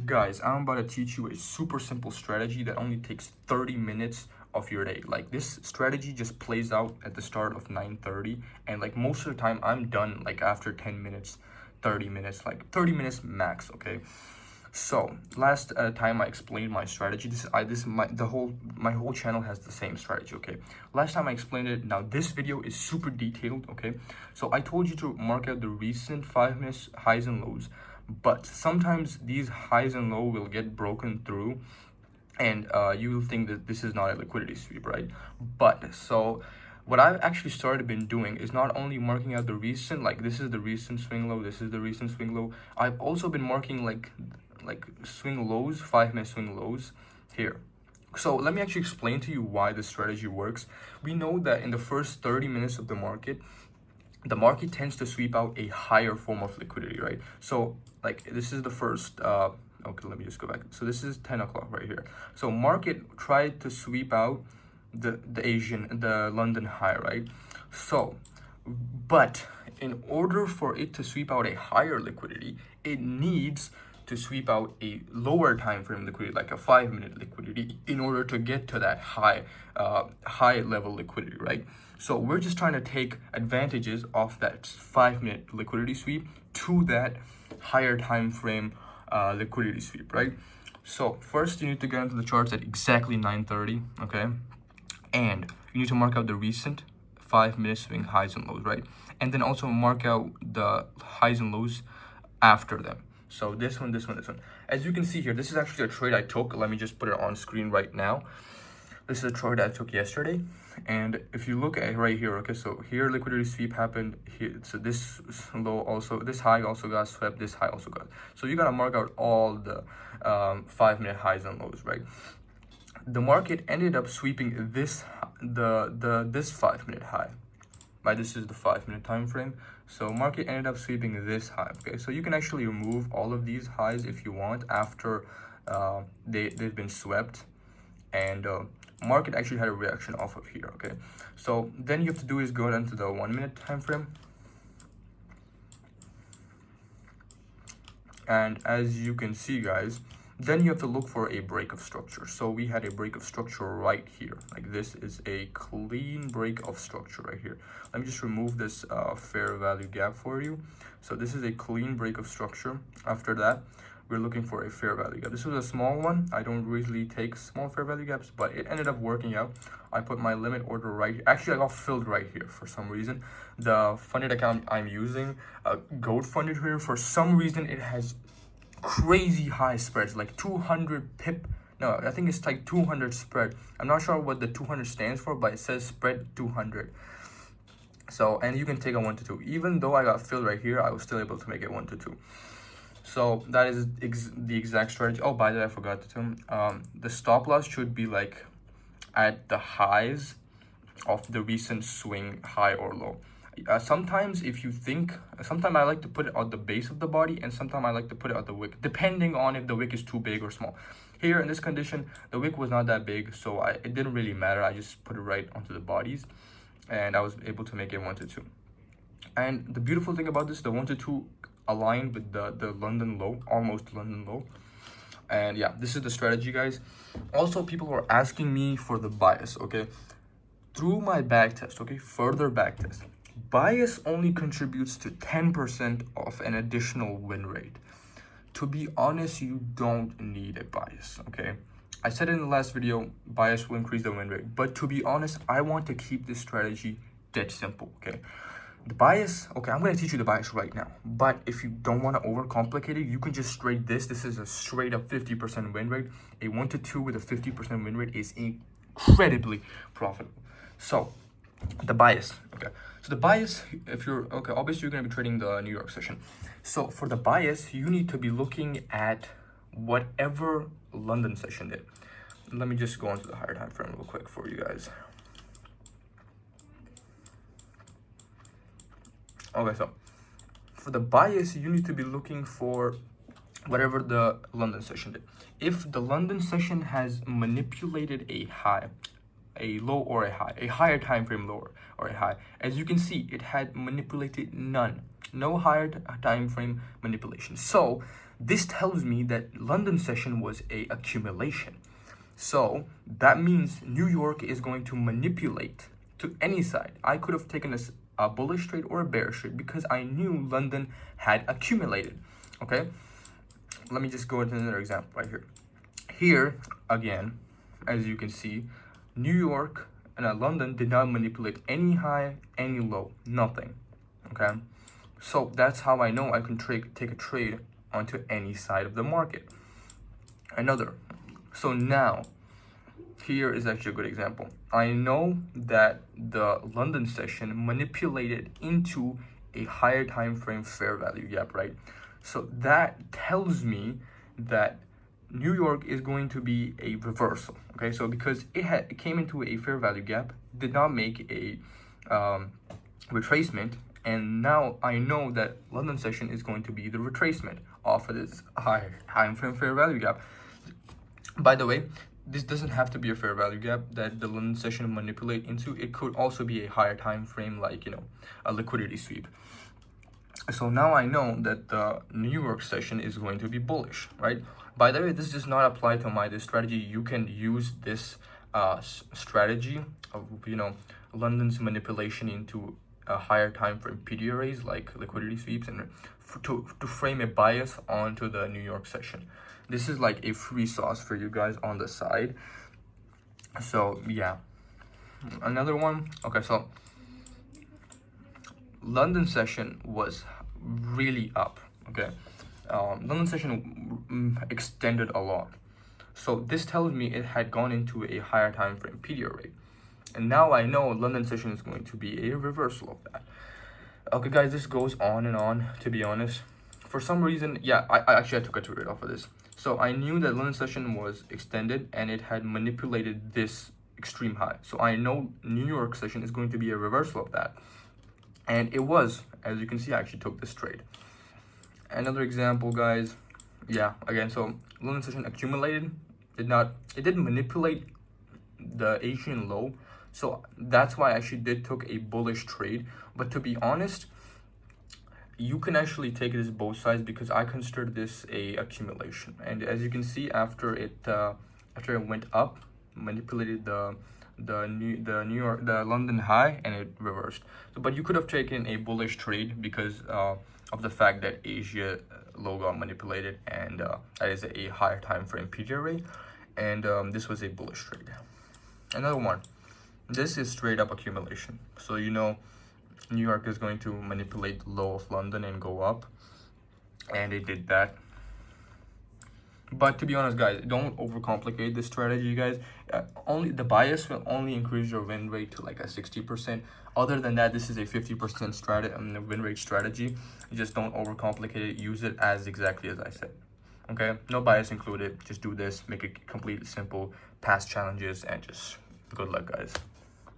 Guys, I'm about to teach you a super simple strategy that only takes 30 minutes of your day. Like, this strategy just plays out at the start of 9:30, and like most of the time I'm done like after 10 minutes, 30 minutes, like 30 minutes max, okay? So last time I explained my strategy. My whole channel has the same strategy. Okay, last time I explained it. Now this video is super detailed. Okay, so I told you to mark out the recent 5 minutes highs and lows, but sometimes these highs and low will get broken through, and you will think that this is not a liquidity sweep, right? But so what I've actually started been doing is not only marking out the recent, like this is the recent swing low, this is the recent swing low. I've also been marking like swing lows, 5 minute swing lows here. So let me actually explain to you why this strategy works. We know that in the first 30 minutes of the market tends to sweep out a higher form of liquidity, right? So like this is the first okay, let me just go back. So this is 10 o'clock right here. So market tried to sweep out the London high, right? So but in order for it to sweep out a higher liquidity, it needs to sweep out a lower time frame liquidity, like a 5 minute liquidity, in order to get to that high level liquidity, right? So we're just trying to take advantages of that 5 minute liquidity sweep to that higher time frame liquidity sweep, right? So first you need to get into the charts at exactly 9:30, okay? And you need to mark out the recent 5 minute swing highs and lows, right? And then also mark out the highs and lows after them. So this one, this one, this one. As you can see here, this is actually a trade I took. Let me just put it on screen right now. This is a trade I took yesterday. And if you look at right here, okay, so here liquidity sweep happened here. So this low also, this high also got swept, this high also got. So you gotta mark out all the 5 minute highs and lows, right? The market ended up sweeping this 5 minute high. Right, this is the 5 minute time frame. So market ended up sweeping this high. Okay, so you can actually remove all of these highs if you want after they've been swept, and market actually had a reaction off of here. Okay, so then you have to do is go into the 1 minute time frame, and as you can see, guys, then you have to look for a break of structure. So we had a break of structure right here. Like this is a clean break of structure right here. Let me just remove this fair value gap for you. So this is a clean break of structure. After that, we're looking for a fair value gap. This was a small one. I don't usually take small fair value gaps, but it ended up working out. I put my limit order right here. Actually, I got filled right here for some reason. The funded account I'm using, gold funded here, for some reason it has crazy high spreads, like 200 pip. No, I think it's like 200 spread. I'm not sure what the 200 stands for, but it says spread 200. So, and you can take a 1 to 2. Even though I got filled right here, I was still able to make it 1 to 2. So that is the exact strategy. Oh, by the way, I forgot to tell you, the stop loss should be like at the highs of the recent swing high or low. Sometimes I like to put it at the base of the body, and sometimes I like to put it at the wick, depending on if the wick is too big or small. Here in this condition, the wick was not that big, so it didn't really matter. I just put it right onto the bodies, and I was able to make it 1 to 2. And the beautiful thing about this, the 1 to 2 aligned with the London low, almost London low. And yeah, this is the strategy, guys. Also, people are asking me for the bias, okay? Through my back test, okay, further back test, bias only contributes to 10% of an additional win rate. To be honest, you don't need a bias, okay? I said in the last video, bias will increase the win rate, but to be honest, I want to keep this strategy dead simple, okay? The bias, okay, I'm going to teach you the bias right now, but if you don't want to overcomplicate it, you can just straight this. This is a straight up 50% win rate. A 1 to 2 with a 50% win rate is incredibly profitable. So the bias, okay, so the bias, if you're okay, obviously you're going to be trading the New York session. So for the bias, you need to be looking at whatever London session did. Let me just go onto the higher time frame real quick for you guys. Okay, so for the bias, you need to be looking for whatever the London session did. If the London session has manipulated a high, a low or a high, a higher time frame lower or a high, as you can see, it had manipulated no higher time frame manipulation. So This tells me that London session was a accumulation. So that means New York is going to manipulate to any side. I could have taken a bullish trade or a bearish trade because I knew London had accumulated. Okay, let me just go into another example right here. Here again, as you can see, New York and London did not manipulate any high, any low, nothing. Okay, so that's how I know I can take a trade onto any side of the market. Another. So now, here is actually a good example. I know that the London session manipulated into a higher time frame fair value gap, right? So that tells me that New York is going to be a reversal. Okay, so because it came into a fair value gap, did not make a retracement, and now I know that London session is going to be the retracement off of this higher time frame fair value gap. By the way, this doesn't have to be a fair value gap that the London session manipulate into. It could also be a higher time frame, like, you know, a liquidity sweep. So now I know that the New York session is going to be bullish, right? By the way, this does not apply to this strategy. You can use this strategy of, you know, London's manipulation into a higher time frame PDRAs like liquidity sweeps, and to frame a bias onto the New York session. This is like a free sauce for you guys on the side. So yeah, another one. Okay, so London session was really up. Okay, London session extended a lot. So this tells me it had gone into a higher time frame PDRA. And now I know London session is going to be a reversal of that. Okay, guys, this goes on and on, to be honest. For some reason, yeah, I took a trade off of this. So I knew that London session was extended and it had manipulated this extreme high. So I know New York session is going to be a reversal of that. And it was, as you can see, I actually took this trade. Another example, guys. Yeah, again, so London session accumulated. It didn't manipulate the Asian low. So that's why I actually did took a bullish trade. But to be honest, you can actually take this both sides because I consider this a accumulation. And as you can see, after it went up, manipulated the London high, and it reversed. So, but you could have taken a bullish trade because of the fact that Asia low got manipulated, and that is a higher time frame PGRA, and this was a bullish trade. Another one. This is straight up accumulation. So you know, New York is going to manipulate the low of London and go up, and it did that. But to be honest, guys, don't overcomplicate this strategy, guys. Only the bias will only increase your win rate to like a 60%. Other than that, this is a 50% win rate strategy. You just don't overcomplicate it. Use it as exactly as I said. Okay, no bias included. Just do this, make it completely simple, pass challenges, and just good luck, guys.